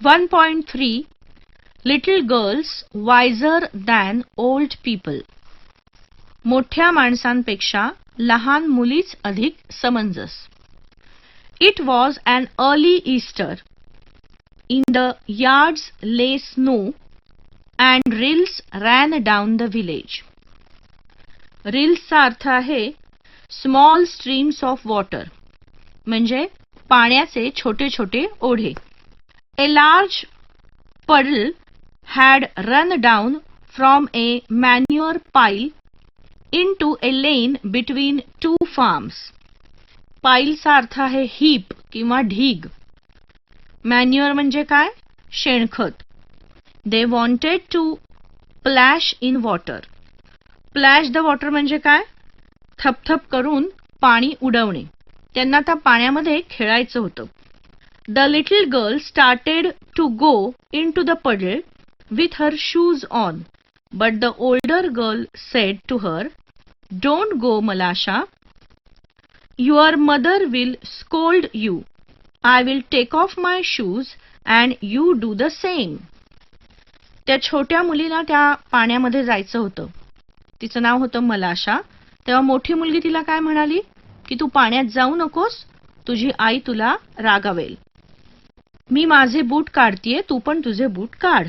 1.3 Little girls wiser than old people. मोठ्या माणसांपेक्षा लहान मुलीच अधिक समंजस. It was an early Easter. In the yards lay snow and rills ran down the village. Rills चा अर्थ आहे small streams of water, म्हणजे पाण्याचे छोटे छोटे ओढे. A large puddle had run down from a manure pile into a lane between two farms. Pile चा अर्थ आहे heap किंवा ढीग. Manure म्हणजे काय? शेणखत. They wanted to splash in water. Splash the water म्हणजे काय? थपथप करून पाणी उडवणे. त्यांना त्या पाण्यामध्ये खेळायचं होतं. The little girl started to go into the puddle with her shoes on, but the older girl said to her, "Don't go, Malasha. Your mother will scold you. I will take off my shoes and you do the same." त्या छोट्या मुलीला त्या पाण्यामध्ये जायचं होतं. तिचं नाव होतं मलाशा. तेव्हा मोठी मुलगी तिला काय म्हणाली की तू पाण्यात जाऊ नकोस, तुझी आई तुला रागावेल. मी माझे बूट काढतीये, तू पण तुझे बूट काढ.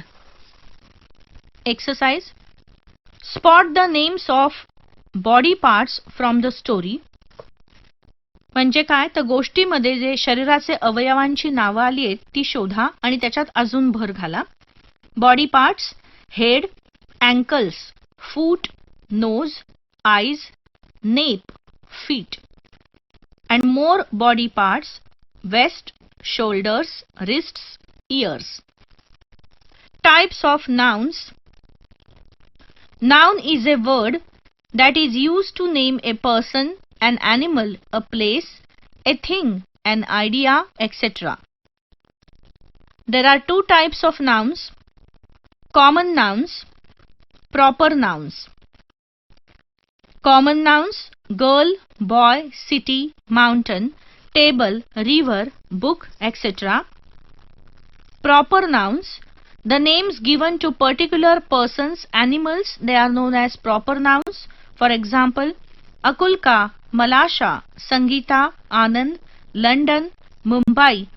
Exercise. Spot the names of body parts from the story. म्हणजे काय, तर गोष्टीमध्ये जे शरीराचे अवयवांची नावं आली आहेत ती शोधा आणि त्याच्यात अजून भर घाला. Body parts: head, ankles, foot, nose, eyes, nape, feet. And more body parts: waist, shoulders, wrists, ears. Types of nouns. Noun is a word that is used to name a person, an animal, a place, a thing, an idea, etc. There are two types of nouns: common nouns, proper nouns. Common nouns: girl, boy, city, mountain, table, river, book, etc. Proper nouns: the names given to particular persons, animals, they are known as proper nouns. For example, Akulka, Malasha, Sangeeta, Anand, London, Mumbai,